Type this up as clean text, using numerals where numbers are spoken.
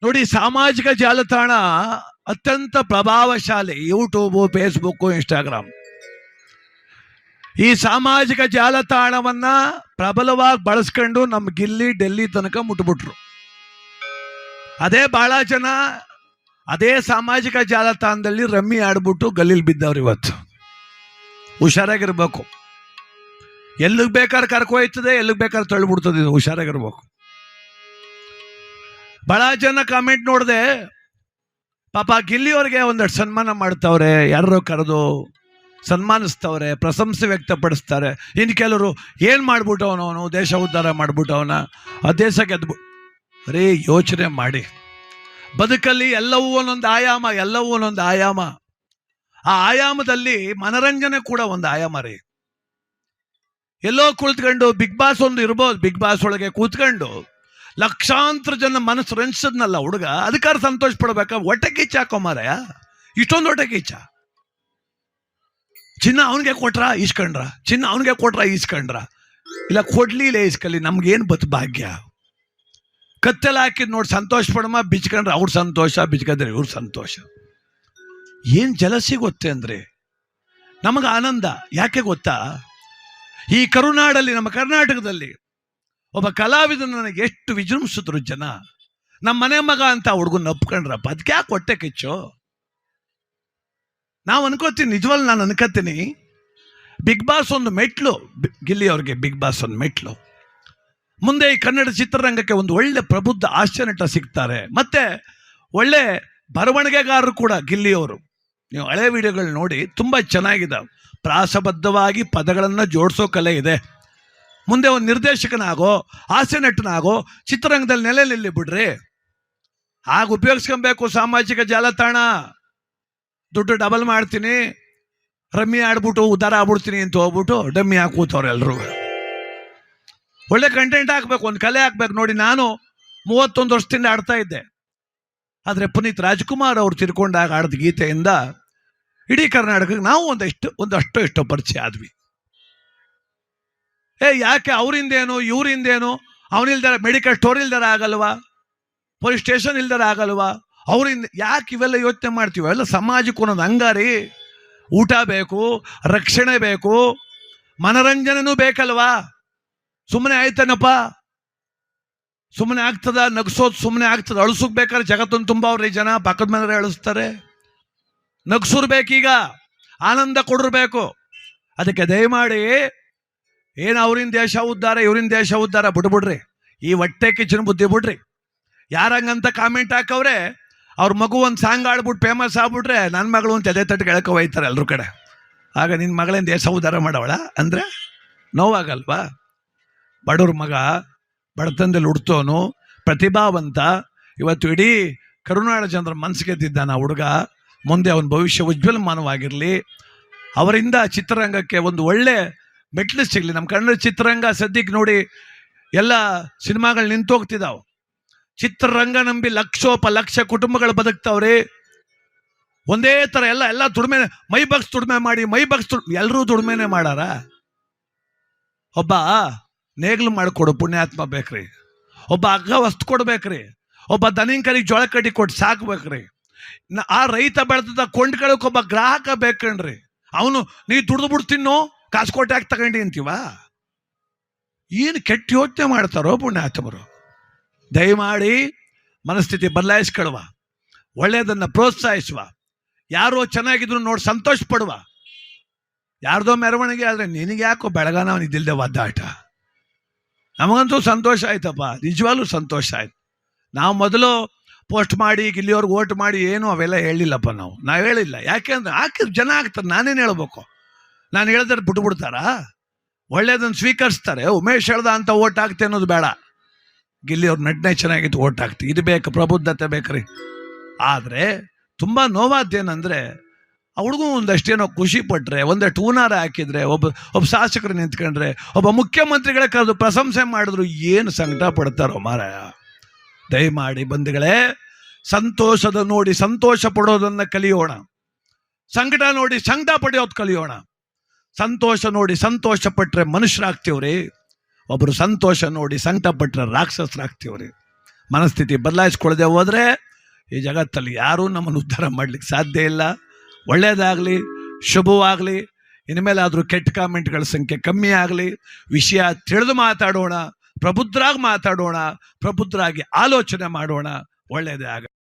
ನೋಡಿ, ಸಾಮಾಜಿಕ ಜಾಲತಾಣ ಅತ್ಯಂತ ಪ್ರಭಾವಶಾಲಿ. YouTube, Facebook, Instagram. ಈ ಸಾಮಾಜಿಕ ಜಾಲತಾಣವನ್ನ ಪ್ರಬಲವಾಗಿ ಬಳಸ್ಕೊಂಡು ನಮ್ಮ ಗಿಲ್ಲಿ ಡೆಲ್ಲಿ ತನಕ ಮುಟ್ಬಿಟ್ರು. ಅದೇ ಬಹಳ ಜನ ಅದೇ ಸಾಮಾಜಿಕ ಜಾಲತಾಣದಲ್ಲಿ ರಮ್ಮಿ ಆಡ್ಬಿಟ್ಟು ಗಲ್ಲಿಲ್ ಬಿದ್ದವ್ರು. ಇವತ್ತು ಹುಷಾರಾಗಿರ್ಬೇಕು. ಎಲ್ಲಿಗೆ ಬೇಕಾದ್ರೆ ಕರ್ಕೊಯ್ತದೆ, ಎಲ್ಲಿಗೆ ಬೇಕಾದ್ರೆ ತಳ್ಳಿಬಿಡ್ತದೆ. ಇದು ಹುಷಾರಾಗಿರ್ಬೇಕು. ಬಹಳ ಜನ ಕಾಮೆಂಟ್ ನೋಡಿದೆ, ಪಾಪ ಗಿಲ್ಲಿಯವ್ರಿಗೆ ಒಂದಷ್ಟು ಸನ್ಮಾನ ಮಾಡ್ತಾವ್ರೆ, ಯಾರೋ ಕರೆದು ಸನ್ಮಾನಿಸ್ತವ್ರೆ, ಪ್ರಶಂಸೆ ವ್ಯಕ್ತಪಡಿಸ್ತಾರೆ. ಇನ್ನು ಕೆಲವರು ಏನು ಮಾಡ್ಬಿಟ್ಟವನವನು, ದೇಶ ಉದ್ಧಾರ ಮಾಡ್ಬಿಟ್ಟವನ, ಆ ದೇಶ ಗೆದ್ದು. ಅರೇ, ಯೋಚನೆ ಮಾಡಿ. ಬದುಕಲ್ಲಿ ಎಲ್ಲವೂ ಒಂದೊಂದು ಆಯಾಮ, ಎಲ್ಲವೂ ಒಂದೊಂದು ಆಯಾಮ. ಆ ಆಯಾಮದಲ್ಲಿ ಮನರಂಜನೆ ಕೂಡ ಒಂದು ಆಯಾಮ ರೀ. ಎಲ್ಲೋ ಕುಳಿತುಕೊಂಡು ಬಿಗ್ ಬಾಸ್ ಒಂದು ಇರ್ಬೋದು, ಬಿಗ್ ಬಾಸ್ ಒಳಗೆ ಕೂತ್ಕೊಂಡು ಲಕ್ಷಾಂತರ ಜನ ಮನಸ್ಸು ರಂಜಿಸದ್ನಲ್ಲ ಹುಡುಗ, ಅದಕ್ಕಾದ್ರೆ ಸಂತೋಷ ಪಡ್ಬೇಕಾ? ಹೊಟ್ಟೆ ಕಿಚ್ಚ ಹಾಕೊಂಬಾರಯ, ಇಷ್ಟೊಂದು ಹೊಟ್ಟೆ ಕಿಚ್ಚ. ಚಿನ್ನ ಅವನಿಗೆ ಕೊಟ್ರ ಈಸ್ಕೊಂಡ್ರ, ಚಿನ್ನ ಅವನಿಗೆ ಕೊಟ್ರ ಈಸ್ಕೊಂಡ್ರ, ಇಲ್ಲ ಕೊಡ್ಲಿ ಇಲ್ಲ ಈಸ್ಕಲ್ಲಿ, ನಮ್ಗೇನು ಬತ್ ಭಾಗ್ಯ. ಕತ್ತೆಲ್ಲ ಹಾಕಿದ್ ನೋಡಿ ಸಂತೋಷ ಪಡಮ್ಮ, ಬಿಚ್ಕೊಂಡ್ರೆ ಅವ್ರ ಸಂತೋಷ, ಬಿಚ್ಕೊಂಡ್ರೆ ಇವ್ರ ಸಂತೋಷ. ಏನ್ ಜಲಸಿ ಗೊತ್ತೇ ಅಂದ್ರೆ ನಮಗೆ ಆನಂದ. ಯಾಕೆ ಗೊತ್ತಾ? ಈ ಕರುನಾಡಲ್ಲಿ, ನಮ್ಮ ಕರ್ನಾಟಕದಲ್ಲಿ ಒಬ್ಬ ಕಲಾವಿದ ನನಗೆ ಎಷ್ಟು ವಿಜೃಂಭಿಸಿದ್ರು ಜನ. ನಮ್ಮ ಮನೆ ಮಗ ಅಂತ ಹುಡುಗನ ಒಪ್ಕೊಂಡ್ರಪ್ಪ, ಅದಕ್ಕೆ ಯಾಕೆ ಹೊಟ್ಟೆ ಕಿಚ್ಚು? ನಾವು ಅನ್ಕೋತೀನಿ, ನಿಜವಲ್ಲ ನಾನು ಅನ್ಕೋತೀನಿ, ಬಿಗ್ ಬಾಸ್ ಒಂದು ಮೆಟ್ಲು, ಗಿಲ್ಲಿ ಅವ್ರಿಗೆ ಬಿಗ್ ಬಾಸ್ ಒಂದು ಮೆಟ್ಲು. ಮುಂದೆ ಈ ಕನ್ನಡ ಚಿತ್ರರಂಗಕ್ಕೆ ಒಂದು ಒಳ್ಳೆ ಪ್ರಬುದ್ಧ ಹಾಸ್ಯ ನಟ ಸಿಗ್ತಾರೆ, ಮತ್ತೆ ಒಳ್ಳೆ ಬರವಣಿಗೆಗಾರರು ಕೂಡ ಗಿಲ್ಲಿಯವರು. ನೀವು ಹಳೆ ವಿಡಿಯೋಗಳು ನೋಡಿ, ತುಂಬ ಚೆನ್ನಾಗಿದ್ದಾವೆ. ಪ್ರಾಸಬದ್ಧವಾಗಿ ಪದಗಳನ್ನು ಜೋಡಿಸೋ ಕಲೆ ಇದೆ. ಮುಂದೆ ಒಂದು ನಿರ್ದೇಶಕನಾಗೋ, ಹಾಸ್ಯ ನಟನಾಗೋ ಚಿತ್ರರಂಗದಲ್ಲಿ ನೆಲೆ ನಿಲ್ಲಿ ಬಿಡ್ರಿ. ಆಗ ಉಪಯೋಗಿಸ್ಕೊಬೇಕು ಸಾಮಾಜಿಕ ಜಾಲತಾಣ. ದುಡ್ಡು ಡಬಲ್ ಮಾಡ್ತೀನಿ, ರಮ್ಮಿ ಆಡ್ಬಿಟ್ಟು ಉದ್ಧಾರ ಆಗ್ಬಿಡ್ತೀನಿ ಅಂತ ಹೋಗ್ಬಿಟ್ಟು ಡಮ್ಮಿ ಹಾಕೂತವ್ರು ಎಲ್ಲರೂ. ಒಳ್ಳೆ ಕಂಟೆಂಟ್ ಹಾಕ್ಬೇಕು, ಒಂದು ಕಲೆ ಹಾಕ್ಬೇಕು. ನೋಡಿ, ನಾನು 31 ವರ್ಷದಿಂದ ಆಡ್ತಾ ಇದ್ದೆ. ಆದರೆ ಪುನೀತ್ ರಾಜ್ಕುಮಾರ್ ಅವ್ರು ತಿರ್ಕೊಂಡಾಗ ಆಡಿದ ಗೀತೆಯಿಂದ ಇಡೀ ಕರ್ನಾಟಕಕ್ಕೆ ನಾವು ಒಂದಷ್ಟು ಎಷ್ಟೋ ಪರಿಚಯ ಆದ್ವಿ. ಯಾಕೆ ಅವರಿಂದೇನು ಇವರಿಂದೇನು, ಅವನಿಲ್ದಾರ ಮೆಡಿಕಲ್ ಸ್ಟೋರ್ ಇಲ್ದಾರ ಆಗಲ್ವಾ, ಪೊಲೀಸ್ ಸ್ಟೇಷನ್ ಇಲ್ದಾರ ಆಗಲ್ವಾ, ಅವರಿಂದ ಯಾಕೆ ಇವೆಲ್ಲ ಯೋಚನೆ ಮಾಡ್ತೀವಿ? ಎಲ್ಲ ಸಮಾಜಕ್ಕೆ ಒಂದೊಂದು ಅಂಗಾರಿ. ಊಟ ಬೇಕು, ರಕ್ಷಣೆ ಬೇಕು, ಮನರಂಜನೆನೂ ಬೇಕಲ್ವಾ? ಸುಮ್ಮನೆ ಆಯ್ತಾನಪ್ಪ, ಸುಮ್ಮನೆ ಆಗ್ತದ? ನಗ್ಸೋದು ಸುಮ್ಮನೆ ಆಗ್ತದ? ಅಳಿಸೋಕ್ ಬೇಕಾದ್ರೆ ಜಗತ್ತನ್ನು ತುಂಬ ಅವ್ರಿ ಜನ ಪಕ್ಕದ ಮನೆ ಅಳಿಸ್ತಾರೆ. ನಗ್ಸಿರ್ಬೇಕೀಗ, ಆನಂದ ಕೊಡಿರ್ಬೇಕು. ಅದಕ್ಕೆ ದಯಮಾಡಿ ಏನು ಅವ್ರಿನ ದೇಶ ಉದ್ಧಾರ, ಇವ್ರಿನ ದೇಶ ಉದ್ಧಾರ ಬಿಡ್ಬಿಡ್ರಿ. ಈ ಹೊಟ್ಟೆ ಕಿಚ್ಚನ ಬುದ್ಧಿ ಬಿಡ್ರಿ. ಯಾರಂಗಂತ ಕಾಮೆಂಟ್ ಹಾಕವ್ರೆ, ಅವ್ರ ಮಗು ಒಂದು ಸಾಂಗ್ ಆಡ್ಬಿಟ್ಟು ಫೇಮಸ್ ಆಗ್ಬಿಟ್ರೆ ನನ್ನ ಮಗಳು ಅಂತ ಎದೆ ತಟ್ಟು ಕೆಳಕ್ಕೆ ಹೋಯ್ತಾರೆ ಎಲ್ಲರ ಕಡೆ. ಆಗ ನಿನ್ನ ಮಗಳೇನು ದೇಶ ಉದ್ಧಾರ ಮಾಡವಳ ಅಂದರೆ ನೋವಾಗಲ್ವಾ? ಬಡವ್ರ ಮಗ, ಬಡತನದಲ್ಲಿ ಹುಡ್ತೋನು, ಪ್ರತಿಭಾವಂತ, ಇವತ್ತು ಇಡೀ ಕರುನಾಡ ಜನರ ಮನಸ್ಸು ಗೆದ್ದಿದ್ದಾನ ಹುಡುಗ. ಮುಂದೆ ಅವನ ಭವಿಷ್ಯ ಉಜ್ವಲಮಾನವಾಗಿರಲಿ. ಅವರಿಂದ ಚಿತ್ರರಂಗಕ್ಕೆ ಒಂದು ಒಳ್ಳೆ ಮೆಟ್ಲು ಸಿಗಲಿ. ನಮ್ಮ ಕನ್ನಡ ಚಿತ್ರರಂಗ ಸದ್ಯಕ್ಕೆ ನೋಡಿ ಎಲ್ಲ ಸಿನಿಮಾಗಳು ನಿಂತೋಗ್ತಿದ್ದಾವೆ. ಚಿತ್ರರಂಗ ನಂಬಿ ಲಕ್ಷ ಕುಟುಂಬಗಳು ಬದುಕ್ತಾವ್ರಿ. ಒಂದೇ ಥರ ಎಲ್ಲ ದುಡಿಮೆ, ಮೈ ಬಗ್ಸ್ ದುಡಿಮೆ ಮಾಡಿ, ಎಲ್ಲರೂ ದುಡಿಮೆನೆ ಮಾಡಾರ. ಒಬ್ಬ ನೇಗ್ಲು ಮಾಡಿಕೊಡು ಪುಣ್ಯಾತ್ಮ ಬೇಕ್ರಿ, ಒಬ್ಬ ಹಗ್ಗ ವಸ್ತು ಕೊಡ್ಬೇಕ್ರಿ, ಒಬ್ಬ ದನಿಂಕರಿಗೆ ಜೋಳ ಕಡ್ಡಿ ಕೊಟ್ಟು ಸಾಕ್ಬೇಕ್ರಿ. ಆ ರೈತ ಬೆಳೆದ ಕೊಂಡ್ಕೊಳ್ಳೋಕೆ ಗ್ರಾಹಕ ಬೇಕಣ್ರಿ. ಅವನು ನೀ ದುಡ್ದು ಬಿಡ್ತೀನೋ, ಕಾಸು ಕೊಟ್ಟು ಯಾಕೆ ತಗೊಂಡಿ ಅಂತೀವ? ಏನು ಕೆಟ್ಟ ಯೋಚನೆ ಮಾಡ್ತಾರೋ ಪುಣ್ಯಾತ್ಮರು. ದಯಮಾಡಿ ಮನಸ್ಥಿತಿ ಬದಲಾಯಿಸ್ಕೊಳುವ, ಒಳ್ಳೆಯದನ್ನು ಪ್ರೋತ್ಸಾಹಿಸುವ, ಯಾರೋ ಚೆನ್ನಾಗಿದ್ರು ನೋಡಿ ಸಂತೋಷ ಪಡುವ. ಯಾರ್ದೋ ಮೆರವಣಿಗೆ ಆದರೆ ನಿನಗೆ ಯಾಕೋ ಬೆಳಗಾನ ಅವನಿದ್ದಿಲ್ದೆ ಒದ್ದಾಟ. ನಮಗಂತೂ ಸಂತೋಷ ಆಯ್ತಪ್ಪ, ನಿಜವಾಗ್ಲೂ ಸಂತೋಷ ಆಯ್ತು. ನಾವು ಮೊದಲು ಪೋಸ್ಟ್ ಮಾಡಿ ಗಿಲ್ಲಿಯವ್ರಿಗೆ ಓಟ್ ಮಾಡಿ ಏನು ಅವೆಲ್ಲ ಹೇಳಿಲ್ಲಪ್ಪ. ನಾವು ಹೇಳಿಲ್ಲ. ಯಾಕೆಂದ್ರೆ ಹಾಕಿದ್ರೆ ಜನ ಆಗ್ತಾರೆ. ನಾನೇನು ಹೇಳ್ಬೇಕು? ನಾನು ಹೇಳಿದ್ರೆ ಬಿಟ್ಬಿಡ್ತಾರಾ? ಒಳ್ಳೇದನ್ನು ಸ್ವೀಕರಿಸ್ತಾರೆ. ಉಮೇಶ್ ಹೇಳ್ದ ಅಂತ ಓಟ್ ಹಾಕ್ತೆ ಅನ್ನೋದು ಬೇಡ. ಗಿಲ್ಲಿಯವ್ರ ನಟನೆ ಚೆನ್ನಾಗಿತ್ತು, ಓಟ್ ಹಾಕ್ತಿ. ಇದು ಬೇಕು, ಪ್ರಬುದ್ಧತೆ ಬೇಕ್ರಿ. ಆದರೆ ತುಂಬ ನೋವಾದ್ದೇನೆಂದರೆ ಆ ಹುಡುಗ ಒಂದಷ್ಟೇನೋ ಖುಷಿ ಪಟ್ರೆ, ಒಂದಷ್ಟು ಹೂನಾರ ಹಾಕಿದ್ರೆ, ಒಬ್ಬ ಶಾಸಕರು ನಿಂತ್ಕೊಂಡ್ರೆ, ಒಬ್ಬ ಮುಖ್ಯಮಂತ್ರಿಗಳೇ ಕರೆದು ಪ್ರಶಂಸೆ ಮಾಡಿದ್ರು ಏನು ಸಂಕಟ ಪಡ್ತಾರೋ ಮಾರಾಯ. ದಯಮಾಡಿ ಬಂಧುಗಳೇ, ಸಂತೋಷದ ನೋಡಿ ಸಂತೋಷ ಪಡೋದನ್ನು ಕಲಿಯೋಣ. ಸಂಕಟ ನೋಡಿ ಸಂಕಟ ಪಡೆಯೋದು ಕಲಿಯೋಣ. ಸಂತೋಷ ನೋಡಿ ಸಂತೋಷ ಪಟ್ಟರೆ ಮನುಷ್ಯರಾಗ್ತೀವ್ರಿ. ಒಬ್ಬರು ಸಂತೋಷ ನೋಡಿ ಸಂಕಟ ಪಟ್ಟರೆ ರಾಕ್ಷಸರಾಗ್ತೀವ್ರಿ. ಮನಸ್ಥಿತಿ ಬದಲಾಯಿಸ್ಕೊಳ್ಳದೆ ಹೋದರೆ ಈ ಜಗತ್ತಲ್ಲಿ ಯಾರೂ ನಮ್ಮನ್ನು ಉದ್ಧಾರ ಮಾಡಲಿಕ್ಕೆ ಸಾಧ್ಯ ಇಲ್ಲ. ಒಳ್ಳೆಯದಾಗಲಿ, ಶುಭವಾಗಲಿ. ಇನ್ಮೇಲಾದರೂ ಕೆಟ್ಟ ಕಾಮೆಂಟ್ಗಳ ಸಂಖ್ಯೆ ಕಮ್ಮಿ ಆಗಲಿ. ವಿಷಯ ತಿಳಿದು ಮಾತಾಡೋಣ, ಪ್ರಬುದ್ಧರಾಗಿ ಮಾತಾಡೋಣ, ಪ್ರಬುದ್ಧರಾಗಿ ಆಲೋಚನೆ ಮಾಡೋಣ. ಒಳ್ಳೆಯದೇ ಆಗ